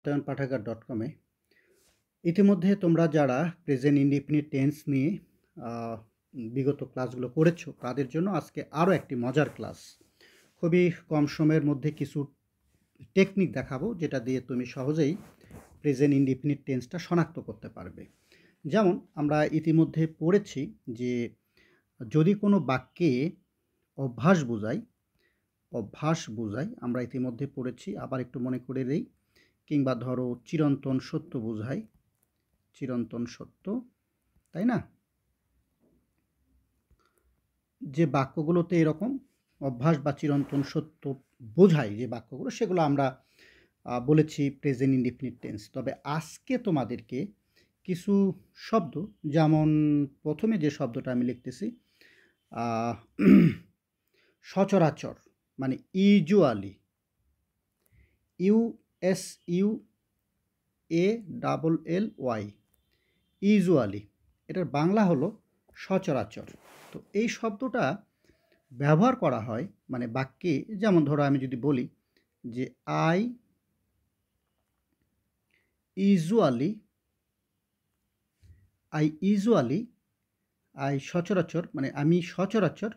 পাঠাগার.com-এ ইতিমধ্যে তোমরা যারা প্রেজেন্ট ইনডিফিনিট টেন্স নিয়ে বিগত ক্লাসগুলো করেছো তাদের জন্য আজকে আরও একটি মজার ক্লাস। খুবই কম সময়ের মধ্যে কিছু টেকনিক দেখাবো যেটা দিয়ে তুমি সহজেই প্রেজেন্ট ইনডিফিনিট টেন্সটা শনাক্ত করতে পারবে। যেমন আমরা ইতিমধ্যে পড়েছি যে যদি কোনো বাক্যে অভ্যাস বোঝায় আমরা ইতিমধ্যে পড়েছি, আবার একটু মনে করে দেই। কিংবা ধরো চিরন্তন সত্য বোঝায়, চিরন্তন সত্য, তাই না? যে বাক্যগুলোতে এরকম অভ্যাস বা চিরন্তন সত্য বোঝায় যে বাক্যগুলো, সেগুলো আমরা বলেছি প্রেজেন্ট ইনডিফিনিট টেন্স। তবে আজকে তোমাদেরকে কিছু শব্দ, যেমন প্রথমে যে শব্দটা আমি লিখতেছি সচরাচর, মানে ইউজুয়ালি, USUALLY, ইউজুয়ালি, এটার বাংলা হলো সচরাচর। তো এই শব্দটা ব্যবহার করা হয় মানে বাক্যে, যেমন ধরো আমি যদি বলি যে আই সচরাচর, মানে আমি সচরাচর,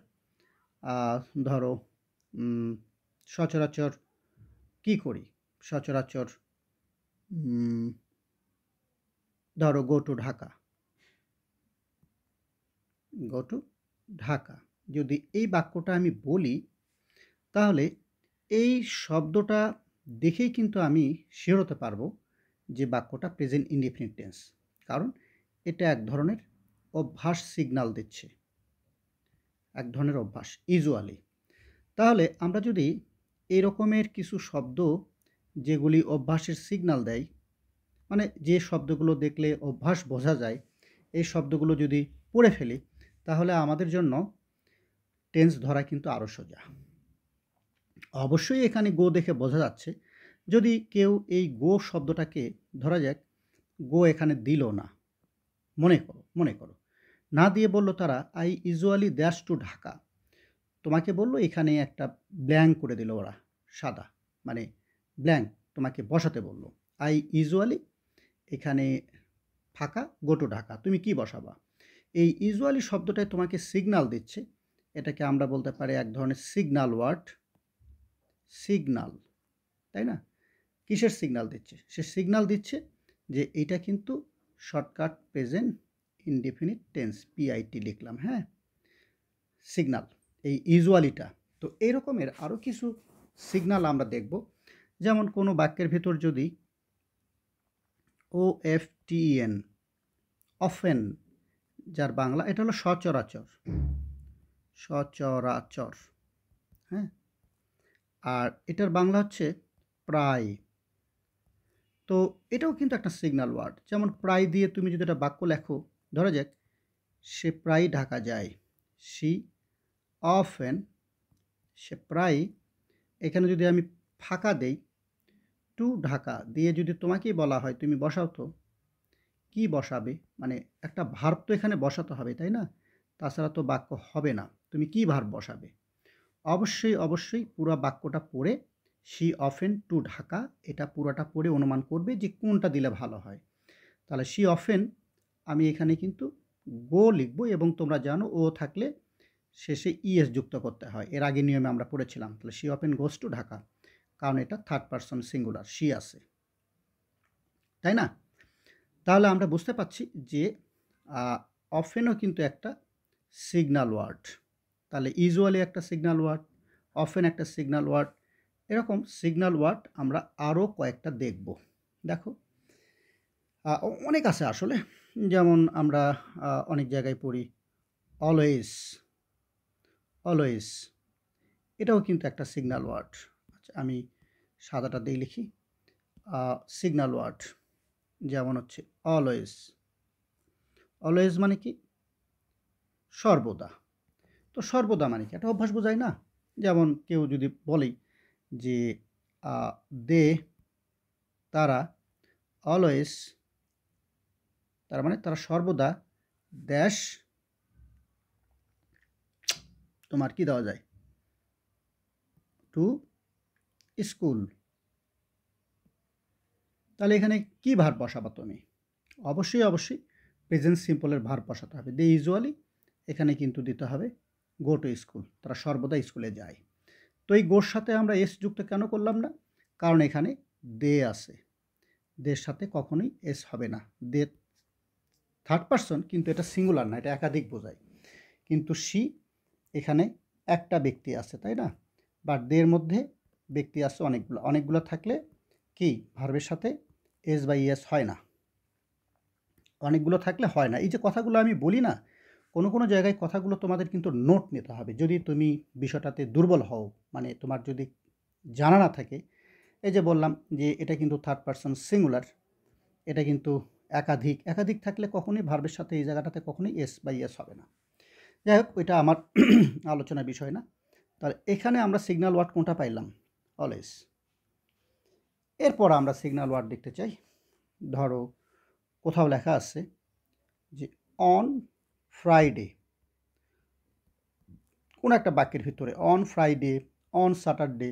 ধরো সচরাচর কি করি, সচরাচর ধরো গো টু ঢাকা। যদি এই বাক্যটা আমি বলি তাহলে এই শব্দটা দেখেই কিন্তু আমি শিওর হতে পারবো যে বাক্যটা প্রেজেন্ট ইনডিফিনিট টেন্স, কারণ এটা এক ধরনের অভ্যাস সিগন্যাল দিচ্ছে, এক ধরনের অভ্যাস ইউজুয়ালি। তাহলে আমরা যদি এই রকমের কিছু শব্দ যেগুলি অভ্যাসের সিগন্যাল দেয়, মানে যে শব্দগুলো দেখলে অভ্যাস বোঝা যায়, এই শব্দগুলো যদি পড়ে ফেলি তাহলে আমাদের জন্য টেন্স ধরা কিন্তু আরও সোজা। অবশ্যই এখানে গো দেখে বোঝা যাচ্ছে। যদি কেউ এই গো শব্দটাকে, ধরা যাক গো এখানে দিল না, মনে করো না দিয়ে বলল তারা I usually dash to Dhaka. তোমাকে বলল, এখানে একটা ব্ল্যাঙ্ক করে দিল ওরা, সাদা, মানে ব্ল্যাঙ্ক তোমাকে বসাতে বলল। আই ইউজুয়ালি, এখানে ফাঁকা, গো টু ঢাকা, তুমি কি বসাবা? এই ইউজুয়ালি শব্দটাই তোমাকে সিগন্যাল দিচ্ছে। এটাকে আমরা বলতে পারি এক ধরনের সিগন্যাল ওয়ার্ড, সিগন্যাল, তাই না? কিসের সিগন্যাল দিচ্ছে? সে সিগন্যাল দিচ্ছে যে এটা কিন্তু shortcut present indefinite tense, PIT লিখলাম, হ্যাঁ, সিগন্যাল, এই ইউজুয়ালিটা। তো এই রকমের আরও কিছু সিগন্যাল আমরা দেখব। যেমন কোনো বাক্যের ভেতর যদি OFTEN, অফেন, যার বাংলা এটা হলো সচরাচর, হ্যাঁ, আর এটার বাংলা হচ্ছে প্রায়। তো এটাও কিন্তু একটা সিগন্যাল ওয়ার্ড। যেমন প্রায় দিয়ে তুমি যদি একটা বাক্য লেখো, ধরা যাক সে প্রায় ঢাকা যায়, সি অফেন, সে প্রায়, এখানে যদি আমি ফাঁকা দেই টু ঢাকা দিয়ে, যদি তোমাকেই বলা হয় তুমি বসাও তো, কি বসাবে? মানে একটা ভার্ব তো এখানে বসাতে হবে, তাই না? তাছাড়া তো বাক্য হবে না। তুমি কি ভার্ব বসাবে? অবশ্যই পুরো বাক্যটা পড়ে শি অফেন টু ঢাকা, এটা পুরোটা পড়ে অনুমান করবে যে কোনটা দিলে ভালো হয়। তাহলে শি অফেন, আমি এখানে কিন্তু গো লিখব, এবং তোমরা জানো ও থাকলে শেষে ইএস যুক্ত করতে হয়, এর আগে নিয়মে আমরা পড়েছিলাম। তাহলে she often goes to Dhaka, কারণ এটা থার্ড পারসন সিঙ্গুলার, শি আছে, তাই না? তাহলে আমরা বুঝতে পারছি যে অফেনও কিন্তু একটা সিগন্যাল ওয়ার্ড। তাহলে ইউজুয়ালি একটা সিগন্যাল ওয়ার্ড, অফেন একটা সিগন্যাল ওয়ার্ড, এরকম সিগন্যাল ওয়ার্ড আমরা আরও কয়েকটা দেখব। দেখো অনেক আছে আসলে। যেমন আমরা অনেক জায়গায় পড়ি অলওয়েজ, এটাও কিন্তু একটা সিগন্যাল ওয়ার্ড। আচ্ছা, আমি সাদাটা দিয়ে লিখি। সিগন্যাল ওয়ার্ড যেমন হচ্ছে অলওয়েজ মানে কি? সর্বদা। তো সর্বদা মানে কি? একটা অভ্যাস বোঝায় না? যেমন কেউ যদি বলে যে তারা অলওয়েজ, তার মানে তারা সর্বদা ড্যাশ, তোমার কি দেওয়া যায়, টু স্কুল, তাহলে এখানে কি ভার্ব বসাবা তুমি? অবশ্যই প্রেজেন্ট সিম্পলের ভার্ব বসাতে হবে। দে ইউজুয়ালি এখানে কিন্তু দিতে হবে গো টু স্কুল, তারা সর্বদা স্কুলে যায়। তো এই গোর সাথে আমরা এস যুক্ত কেন করলাম না? কারণ এখানে দে আছে, দের সাথে কখনোই এস হবে না। দে থার্ড পারসন, কিন্তু এটা সিঙ্গুলার না, এটা একাধিক বোঝায়। কিন্তু সি এখানে একটা ব্যক্তি আছে, তাই না? বাট দের মধ্যে ব্যক্তি আছে অনেকগুলো, অনেকগুলো থাকলে কি ভার্বের সাথে এস বা ইএস হয় না, অনেকগুলো থাকলে হয় না। এই যে কথাগুলো আমি বলি না, কোনো জায়গায় কথাগুলো তোমাদের কিন্তু নোট নিতে হবে। যদি তুমি বিষয়টাতে দুর্বল হও, মানে তোমার যদি জানা না থাকে, এই যে বললাম যে এটা কিন্তু থার্ড পারসন সিঙ্গুলার, এটা কিন্তু একাধিক থাকলে কখনোই ভার্বের সাথে এই জায়গাটাতে কখনোই এস বা ইএস হবে না। যাই হোক, ওইটা আমার আলোচনার বিষয় না। তাহলে এখানে আমরা সিগন্যাল ওয়ার্ড কোনটা পাইলাম? অলওয়েজ। এরপর আমরা সিগন্যাল ওয়ার্ড দেখতে চাই। ধরো কোথাও লেখা আছে যে অন ফ্রাইডে, কোন একটা বাক্যের ভিতরে অন ফ্রাইডে, অন স্যাটারডে,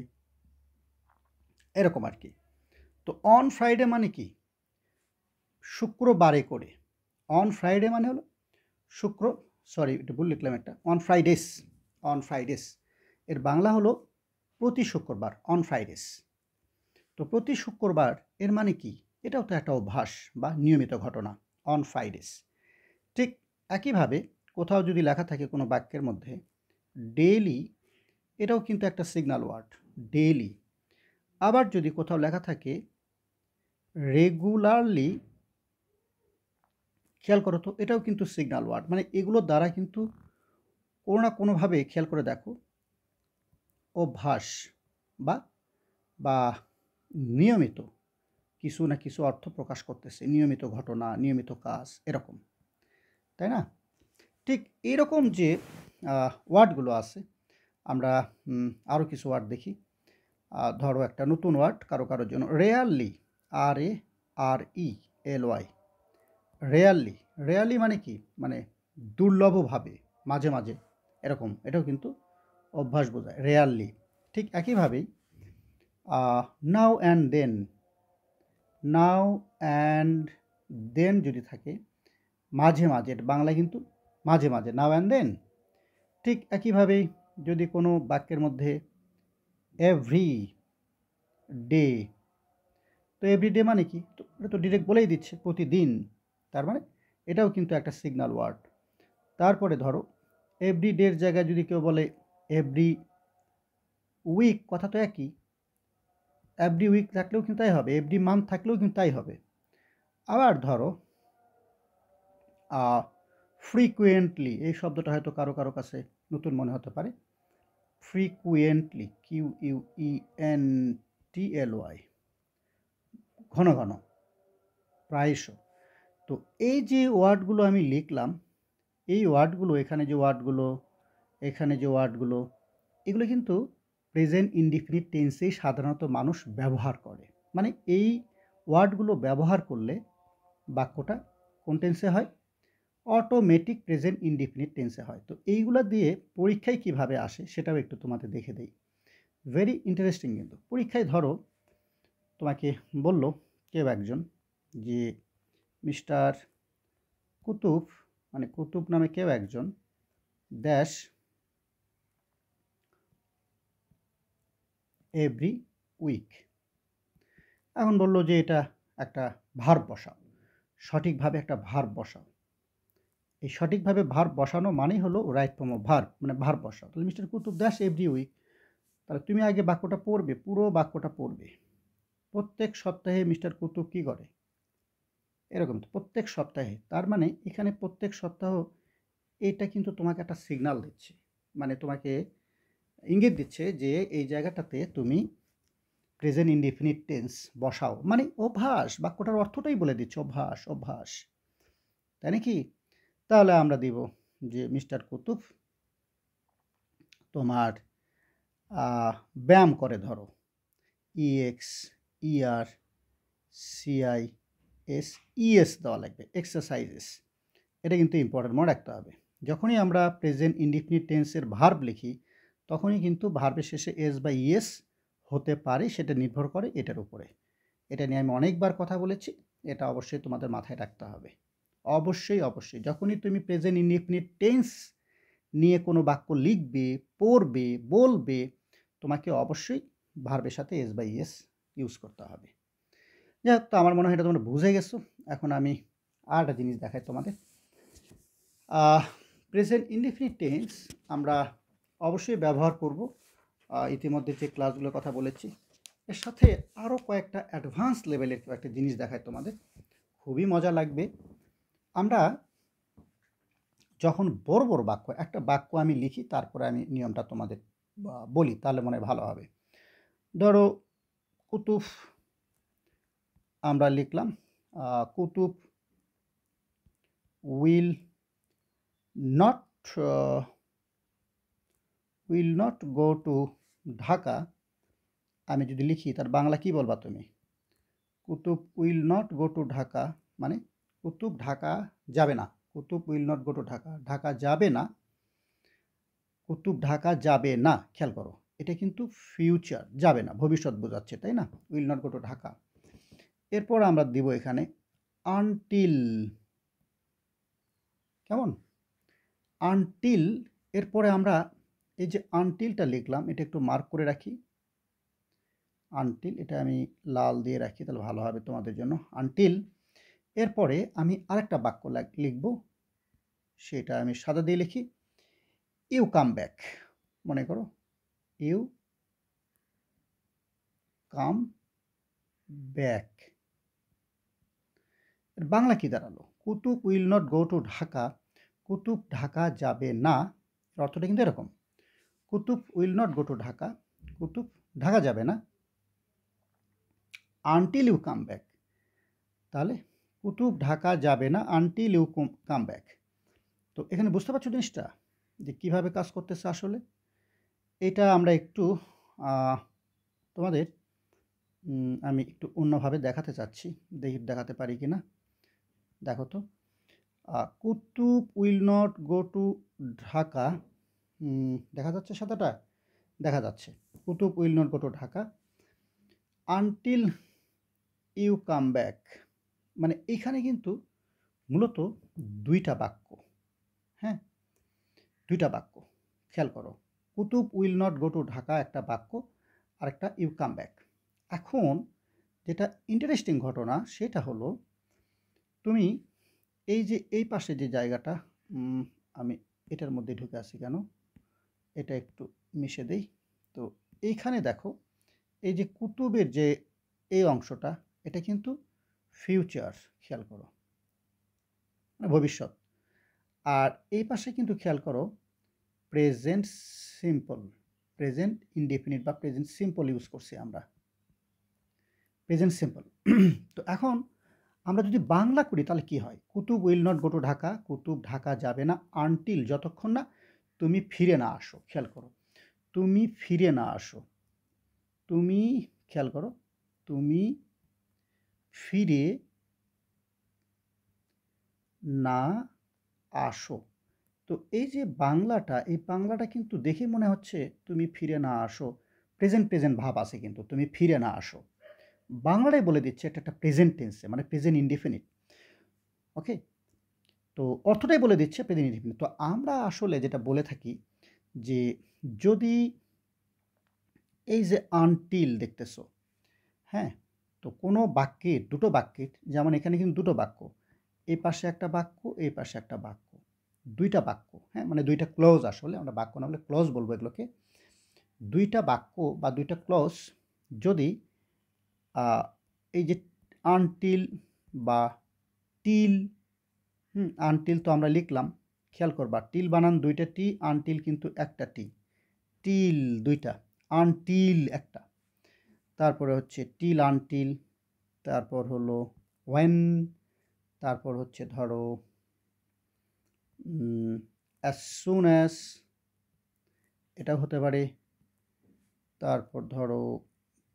এরকম আর কি। তো অন ফ্রাইডে মানে কি? শুক্রবারে করে। অন ফ্রাইডে মানে হলো এটা ভুল লিখলাম একটা, অন ফ্রাইডেস। এর বাংলা হলো প্রতি শুক্রবার, অন ফ্রাইডেস। তো প্রতি শুক্রবার এর মানে কি? এটাও তো একটা অভ্যাস বা নিয়মিত ঘটনা, অন ফ্রাইডেস। ঠিক একইভাবে কোথাও যদি লেখা থাকে কোনো বাক্যের মধ্যে ডেইলি, এটাও কিন্তু একটা সিগন্যাল ওয়ার্ড, ডেইলি। আবার যদি কোথাও লেখা থাকে রেগুলারলি, খেয়াল করো তো, এটাও কিন্তু সিগন্যাল ওয়ার্ড। মানে এগুলোর দ্বারা কিন্তু কোনো না কোনোভাবে, খেয়াল করে দেখো, অভ্যাস বা বা নিয়মিত কিছু না কিছু অর্থ প্রকাশ করতেছে, নিয়মিত ঘটনা, নিয়মিত কাজ, এরকম, তাই না? ঠিক এরকম যে ওয়ার্ডগুলো আছে, আমরা আরও কিছু ওয়ার্ড দেখি। ধরো একটা নতুন ওয়ার্ড কারোর জন্য, রেয়ারলি, RERELY, রেয়ারলি মানে কি? মানে দুর্লভভাবে, মাঝে মাঝে, এরকম। এটাও কিন্তু অভ্যাস বোঝায়, রেয়ারলি। ঠিক একইভাবেই নাও অ্যান্ড দেন যদি থাকে মাঝে মাঝে, এটা বাংলায় কিন্তু মাঝে মাঝে, নাও অ্যান্ড দেন। ঠিক একইভাবেই যদি কোনো বাক্যের মধ্যে এভরি ডে, তো এভরিডে মানে কি? তো এটা তো ডিরেক্ট বলেই দিচ্ছে প্রতিদিন, তার মানে এটাও কিন্তু একটা সিগন্যাল ওয়ার্ড। তারপরে ধরো এভরি ডের জায়গায় যদি কেউ বলে এভরি উইক, কথা তো একই। এভরি উইক থাকলেও কিন্তু তাই হবে, এভরি মান্থ থাকলেও কিন্তু তাই হবে। আবার ধরো ফ্রিকুয়েন্টলি, এই শব্দটা হয়তো কারো কাছে নতুন মনে হতে পারে। ফ্রিকুয়েন্টলি, QUENTLY, ঘন ঘন, প্রায়শ। তো এই যে ওয়ার্ডগুলো আমি লিখলাম, এই ওয়ার্ডগুলো, এখানে যে ওয়ার্ডগুলো, এগুলো কিন্তু প্রেজেন্ট ইনডিফিনিট টেন্সেই সাধারণত মানুষ ব্যবহার করে। মানে এই ওয়ার্ডগুলো ব্যবহার করলে বাক্যটা কোন টেন্সে হয়? অটোমেটিক প্রেজেন্ট ইনডিফিনিট টেন্সে হয়। তো এইগুলো দিয়ে পরীক্ষায় কিভাবে আসে সেটাও একটু তোমাদের দেখে দেই। ভেরি ইন্টারেস্টিং কিন্তু। পরীক্ষায় ধরো তোমাকে বলল কেউ একজন যে মিস্টার কুতুব, মানে কুতুব নামে কেউ একজন ড্যাশ এভরি উইক। এখন বলল যে এটা একটা ভার্ব বসাও, সঠিকভাবে একটা ভার্ব বসাও। এই সঠিকভাবে ভার্ব বসানো মানেই হলো রাইট ফর্ম অফ ভার্ব, মানে ভার্ব বসাও। তাহলে mister Kutub dash every week, তাহলে তুমি আগে বাক্যটা পড়বে, পুরো বাক্যটা পড়বে। প্রত্যেক সপ্তাহে মিস্টার কুতুব কী করে? এরকম তো, প্রত্যেক সপ্তাহে, তার মানে এখানে প্রত্যেক সপ্তাহ, এটা কিন্তু তোমাকে একটা সিগন্যাল দিচ্ছে, মানে তোমাকে ইঙ্গিত দিচ্ছে যে এই জায়গাটাতে তুমি প্রেজেন্ট ইনডিফিনিট টেন্স বসাও, মানে অভ্যাস, বাক্যটার অর্থটাই বলে দিচ্ছে, অভ্যাস, তাই নাকি? তাহলে আমরা দিব যে মিস্টার কুতুব তোমার ব্যায়াম করে, ধরো EXERCISES দেওয়া লাগবে, এক্সারসাইজেস। এটা কিন্তু ইম্পর্টেন্ট, মনে রাখতে হবে। যখনই আমরা প্রেজেন্ট ইনডিফিনিট টেন্সের ভার্ব লিখি, তখনই কিন্তু ভার্বের শেষে এস বা ইএস হতে পারে, সেটা নির্ভর করে এটার উপরে। এটা নিয়ে আমি অনেকবার কথা বলেছি, এটা অবশ্যই তোমাদের মাথায় রাখতে হবে। অবশ্যই যখনই তুমি প্রেজেন্ট ইনডিফিনিট টেন্স নিয়ে কোনো বাক্য লিখবে, পড়বে, বলবে, তোমাকে অবশ্যই ভার্বের সাথে এস বাই এস ইউজ করতে হবে। যাই হোক, তো আমার মনে হয় এটা তোমরা বুঝে গেছো। এখন আমি আর একটা জিনিস দেখাই তোমাদের। প্রেজেন্ট ইনডিফিনিট টেন্স আমরা অবশ্যই ব্যবহার করব ইতিমধ্যে যে ক্লাসগুলোর কথা বলেছি। এর সাথে আরও কয়েকটা অ্যাডভান্স লেভেলের কয়েকটা জিনিস দেখায় তোমাদের, খুবই মজা লাগবে। আমরা যখন বড় বড় বাক্য, একটা বাক্য আমি লিখি, তারপরে আমি নিয়মটা তোমাদের বলি, তাহলে মনে হয় ভালো হবে। ধরো কুতুব আমরা লিখলাম, Kutub will not go to Dhaka. আমি যদি লিখি তার বাংলা কি বলবা তুমি? Kutub will not go to Dhaka মানে কুতুব ঢাকা যাবে না। Kutub will not go to Dhaka, Dhaka যাবে না। কুতুব ঢাকা যাবে না, খেয়াল করো, এটা কিন্তু ফিউচার, যাবে না, ভবিষ্যৎ বোঝাচ্ছে, তাই না? Will not go to Dhaka. এরপর আমরা দিব এখানে আনটিল। কেমন? আনটিল। এরপরে আমরা এই যে আনটিলটা লিখলাম, এটা একটু মার্ক করে রাখি। আনটিল, এটা আমি লাল দিয়ে রাখি, তাহলে ভালো হবে তোমাদের জন্য। আনটিল। এরপরে আমি আরেকটা বাক্য লিখব, সেটা আমি সাদা দিয়ে লিখি, ইউ কাম ব্যাক। মনে করো, ইউ কাম ব্যাক। বাংলা কি দাঁড়ালো? Kutub will not go to Dhaka, Kutub Dhaka যাবে না। অর্থটা কিন্তু এরকম, Kutub will not go to Dhaka, Kutub Dhaka যাবে না, আনটিল ইউ কাম ব্যাক। তাহলে কুতুব ঢাকা যাবে না আনটিল ইউ কাম ব্যাক। তো এখানে বুঝতে পারছো জিনিসটা, যে কীভাবে কাজ করতেছে আসলে। এটা আমরা একটু তোমাদের আমি একটু অন্যভাবে দেখাতে চাচ্ছি, দেখি দেখাতে পারি কি না। দেখো তো, Kutub will not go to Dhaka, দেখা যাচ্ছে সাদাটা? দেখা যাচ্ছে। Kutub will not go to Dhaka until you come back. মানে এখানে কিন্তু মূলত দুইটা বাক্য, হ্যাঁ, দুইটা বাক্য, খেয়াল করো। Kutub will not go to Dhaka একটা বাক্য, আর একটা ইউ কাম ব্যাক। এখন যেটা ইন্টারেস্টিং ঘটনা সেটা হলো, তুমি এই যে এই পাশে যে জায়গাটা, আমি এটার মধ্যে ঢুকে আছি কেন, এটা একটু মিশে দেই। তো এইখানে দেখো, এই যে কুতুবের যে এই অংশটা, এটা কিন্তু ফিউচার, খেয়াল করো, মানে ভবিষ্যৎ। আর এই পাশে কিন্তু খেয়াল করো প্রেজেন্ট সিম্পল, প্রেজেন্ট ইনডেফিনিট বা প্রেজেন্ট সিম্পল ইউজ করছি আমরা, প্রেজেন্ট সিম্পল। তো এখন আমরা যদি বাংলা করি তাহলে কি হয়? Kutub will not go to Dhaka, Kutub Dhaka যাবে না আনটিল, যতক্ষণ না তুমি ফিরে না আসো। খেয়াল করো, তুমি ফিরে না আসো, তুমি, খেয়াল করো, তুমি ফিরে না আসো। তো এই যে বাংলাটা, এই বাংলাটা কিন্তু দেখে মনে হচ্ছে তুমি ফিরে না আসো, প্রেজেন্ট ভাব আছে, কিন্তু তুমি ফিরে না আসো। বাংলাটাই বলে দিচ্ছে এটা একটা প্রেজেন্ট টেন্সে, মানে প্রেজেন্ট ইনডিফিনিট। ওকে, তো অর্থটাই বলে দিচ্ছে প্রেজেন্ট ইনডিফিনিট। তো আমরা আসলে যেটা বলে থাকি, যে যদি এই যে আনটিল দেখতেছো, হ্যাঁ, তো কোনো বাক্যের, দুটো বাক্যের, যেমন এখানে কিন্তু দুটো বাক্য, এই পাশে একটা বাক্য, এই পাশে একটা বাক্য, দুইটা বাক্য, হ্যাঁ, মানে দুইটা ক্লজ, আসলে আমরা বাক্য না বলে ক্লজ বলবো এগুলোকে। দুইটা বাক্য বা দুইটা ক্লজ যদি এই যে আনটিল বা টিল, আনটিল তো আমরা লিখলাম, খেয়াল করবা টিল বানান দুইটা টি, আনটিল কিন্তু একটা টি, টিল দুইটা, আনটিল একটা, তারপরে হচ্ছে টিল আনটিল, তারপর হলো ওয়েন, তারপর হচ্ছে ধরো অ্যাজ সুন অ্যাজ, এটাও হতে পারে, তারপর ধরো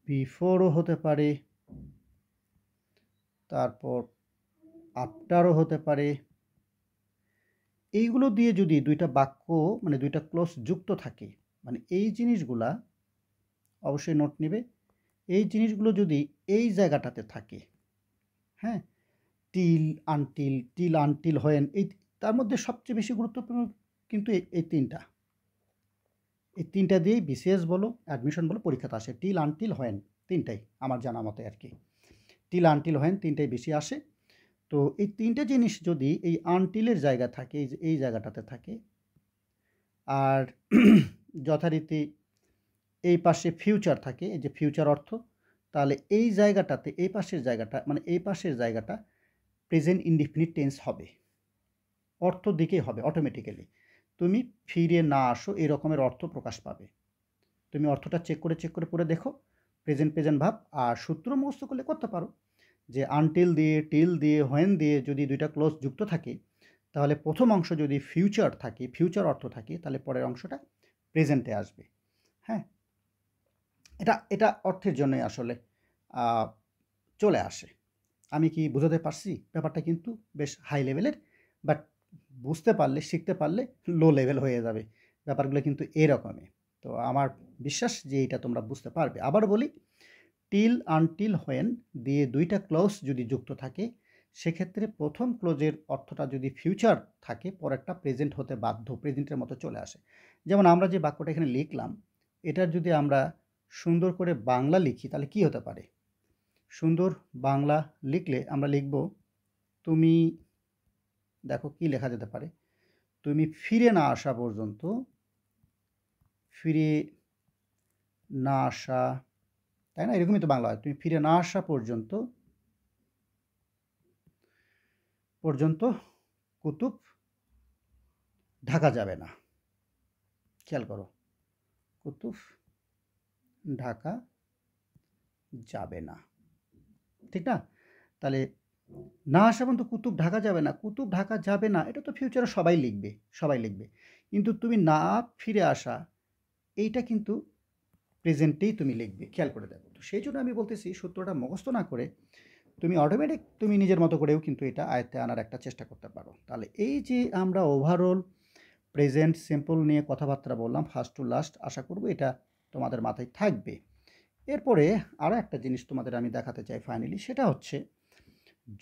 বিফোরও হতে পারে, তারপর আফটারও হতে পারে। এইগুলো দিয়ে যদি দুইটা বাক্য, মানে দুইটা ক্লোজ যুক্ত থাকে, মানে এই জিনিসগুলা অবশ্যই নোট নেবে, এই জিনিসগুলো যদি এই জায়গাটাতে থাকে, হ্যাঁ, টিল আনটিল হোয়েন, এই তার মধ্যে সবচেয়ে বেশি গুরুত্বপূর্ণ কিন্তু এই ৩টা। এই ৩টা দিয়েই বিসিএস বলো, অ্যাডমিশন বলো পরীক্ষাতে আসে। টিল আনটিল হোয়েন ৩টাই আমার জানা মতে আর কি। টিল আনটিল হোয়েন ৩টাই বেশি আসে। তো এই ৩টে জিনিস যদি এই আনটিলের জায়গা থাকে, এই যে এই জায়গাটাতে থাকে, আর যথারীতি এই পাশে ফিউচার থাকে, এই যে ফিউচার অর্থ, তাহলে এই জায়গাটাতে এই পাশের জায়গাটা মানে এই পাশের জায়গাটা প্রেজেন্ট ইনডিফিনিট টেন্স হবে, অর্থ দিকেই হবে অটোমেটিক্যালি। তুমি ফিরে না আসো এই রকমের অর্থ প্রকাশ পাবে। তুমি অর্থটা চেক করে পড়ে দেখো, প্রেজেন্ট ভাব। আর সূত্র মুখস্থ করলে করতে পারো যে আনটিল দিয়ে, টিল দিয়ে, হোয়েন দিয়ে যদি দুইটা ক্লোজ যুক্ত থাকে, তাহলে প্রথম অংশ যদি ফিউচার থাকে, ফিউচার অর্থ থাকে, তাহলে পরের অংশটা প্রেজেন্টে আসবে। হ্যাঁ, এটা অর্থের জন্যই আসলে চলে আসে। আমি কি বোঝাতে পারছি? ব্যাপারটা কিন্তু বেশ হাই লেভেলের, বাট বুঝতে পারলে, শিখতে পারলে লো লেভেল হয়ে যাবে। ব্যাপারগুলো কিন্তু এরকমই। তো আমার বিশ্বাস যে এটা তোমরা বুঝতে পারবে। আবার বলি, টিল, আনটিল, হোয়েন দিয়ে দুইটা ক্লোজ যদি যুক্ত থাকে, সেক্ষেত্রে প্রথম ক্লোজের অর্থটা যদি ফিউচার থাকে, পরেরটা প্রেজেন্ট হতে বাধ্য, প্রেজেন্টের মতো চলে আসে। যেমন আমরা যে বাক্যটা এখানে লিখলাম, এটার যদি আমরা সুন্দর করে বাংলা লিখি, তাহলে কি হতে পারে? সুন্দর বাংলা লিখলে আমরা লিখব, তুমি, দেখো কি লেখা যেতে পারে, তুমি ফিরে না আসা পর্যন্ত, ফিরে না আসা, তাই না? এরকমই তো বাংলা হয়। তুমি ফিরে না আসা পর্যন্ত কুতুব ঢাকা যাবে না। খেয়াল করো, কুতুব ঢাকা যাবে না, ঠিক না? তাহলে না আসা পর্যন্ত কুতুব ঢাকা যাবে না, কুতুব ঢাকা যাবে না, এটা তো ফিউচারে সবাই লিখবে। কিন্তু তুমি না ফিরে আসা, এইটা কিন্তু প্রেজেন্টেই তুমি লিখবে, খেয়াল করে দেখো। তো সেই জন্য আমি বলতেছি, সূত্রটা মুখস্থ না করে তুমি অটোমেটিক তুমি নিজের মতো করেও কিন্তু এটা আয়ত্তে আনার একটা চেষ্টা করতে পারো। তাহলে এই যে আমরা ওভারঅল প্রেজেন্ট সিম্পল নিয়ে কথাবার্তা বললাম ফার্স্ট টু লাস্ট, আশা করব এটা তোমাদের মাথায় থাকবে। এরপরে আরও একটা জিনিস তোমাদের আমি দেখাতে চাই ফাইনালি, সেটা হচ্ছে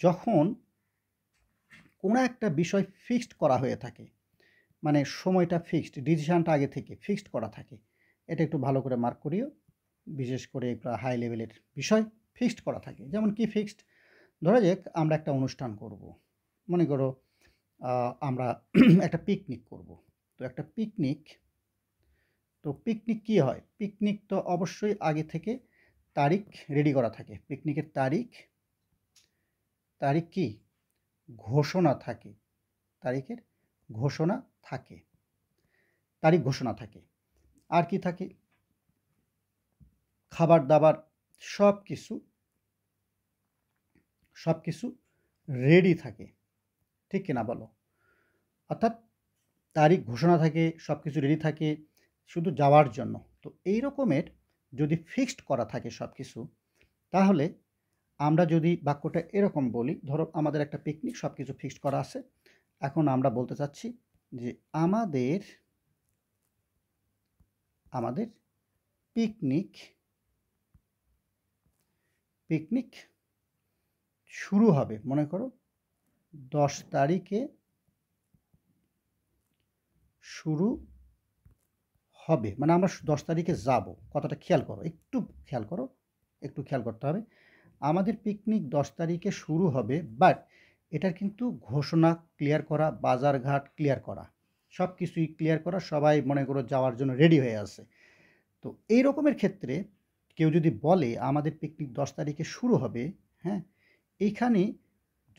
যখন কোনো একটা বিষয় ফিক্সড করা হয়ে থাকে, মানে সময়টা ফিক্সড, ডিসিশানটা আগে থেকে ফিক্সড করা থাকে, এটা একটু ভালো করে মার্ক করিও। বিশেষ করে একটা হাই লেভেলের বিষয় ফিক্সড করা থাকে। যেমন কি ফিক্সড? ধরা যাক আমরা একটা অনুষ্ঠান করব, মনে করো আমরা একটা পিকনিক করব। তো একটা পিকনিক, তো পিকনিক কী হয়? পিকনিক তো অবশ্যই আগে থেকে তারিখ রেডি করা থাকে। পিকনিকের তারিখ কি ঘোষণা থাকে, তারিখের ঘোষণা থাকে, তারিখ ঘোষণা থাকে। আর কি থাকে? খাবার দাবার সব কিছু রেডি থাকে, ঠিক কিনা বলো? অর্থাৎ তারিখ ঘোষণা থাকে, সব কিছু রেডি থাকে শুধু যাওয়ার জন্য। তো এই রকমের যদি ফিক্সড করা থাকে সব কিছু, তাহলে আমরা যদি বাক্যটা এরকম বলি, ধরো আমাদের একটা পিকনিক, সব কিছু ফিক্সড করা আছে। এখন আমরা বলতে চাচ্ছি যে আমাদের পিকনিক শুরু হবে, মনে করো 10 তারিখে শুরু হবে, মানে আমরা 10 তারিখে যাব। কথাটা খেয়াল করো, একটু খেয়াল করতে হবে। আমাদের পিকনিক 10 তারিখে শুরু হবে, বাট এটার কিন্তু ঘোষণা ক্লিয়ার করা, বাজারঘাট ক্লিয়ার করা, সব কিছুই ক্লিয়ার করা, সবাই মনে করো যাওয়ার জন্য রেডি হয়ে আছে। তো এই রকমের ক্ষেত্রে কেউ যদি বলে আমাদের পিকনিক 10 তারিখে শুরু হবে, হ্যাঁ, এইখানে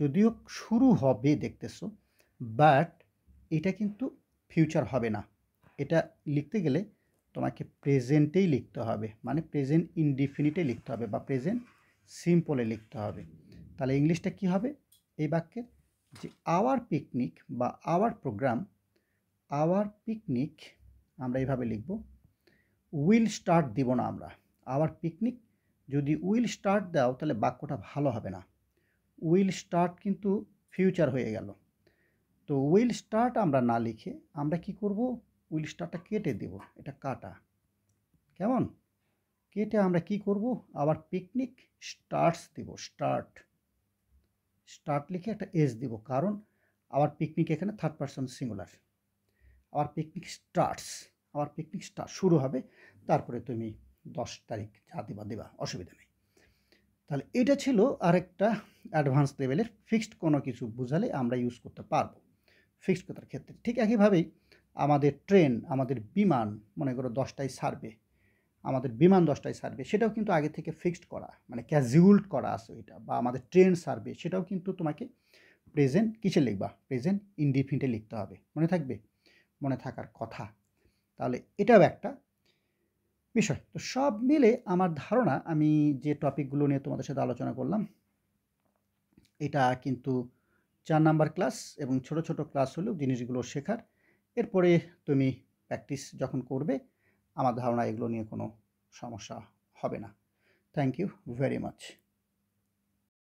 যদিও শুরু হবে দেখতেছো, বাট এটা কিন্তু ফিউচার হবে না। এটা লিখতে গেলে তোমাকে প্রেজেন্টেই লিখতে হবে, মানে প্রেজেন্ট ইনডিফিনিটে লিখতে হবে বা প্রেজেন্ট সিম্পলে লিখতে হবে। তাহলে ইংলিশটা কি হবে এই বাক্যের? যে আওয়ার পিকনিক বা আওয়ার প্রোগ্রাম, আওয়ার পিকনিক আমরা এইভাবে লিখব, উইল স্টার্ট দিব না আমরা। আওয়ার পিকনিক যদি উইল স্টার্ট দাও, তাহলে বাক্যটা ভালো হবে না। উইল স্টার্ট কিন্তু ফিউচার হয়ে গেল। তো উইল স্টার্ট আমরা না লিখে আমরা কি করব? উইল স্টার্টটা কেটে দেব, এটা কাটা, কেমন? কেটে আমরা কি করব, আবার পিকনিক স্টার্টস দিব, স্টার্ট লিখে একটা এস দিব, কারণ আবার পিকনিক এখানে থার্ড পারসন সিঙ্গুলার। আবার পিকনিক স্টার্ট শুরু হবে, তারপরে তুমি 10 তারিখ যা দিবা অসুবিধা নেই। তাহলে এটা ছিল আরেকটা অ্যাডভান্স লেভেলের ফিক্সড কোনো কিছু বুঝালে আমরা ইউজ করতে পারবো ফিক্সড কথার ক্ষেত্রে। ঠিক একইভাবেই আমাদের ট্রেন, আমাদের বিমান মনে করো 10টায় ছাড়বে, আমাদের বিমান 10টায় ছাড়বে, সেটাও কিন্তু আগে থেকে ফিক্সড করা, মানে ক্যাজুয়ালড করা আছে ওইটা। বা আমাদের ট্রেন ছাড়বে, সেটাও কিন্তু তোমাকে প্রেজেন্ট কিসে লিখবা, প্রেজেন্ট ইনডিফিনিটে লিখতে হবে, মনে থাকবে, মনে থাকার কথা। তাহলে এটাও একটা বিষয়। তো সব মিলে আমার ধারণা, আমি যে টপিকগুলো নিয়ে তোমাদের সাথে আলোচনা করলাম, এটা কিন্তু 4 নাম্বার ক্লাস এবং ছোট ছোট ক্লাস হলেও জিনিসগুলো শেখার। এরপরে তুমি প্র্যাকটিস যখন করবে, আমার ধারণা এগুলো নিয়ে কোনো সমস্যা হবে না। Thank you very much.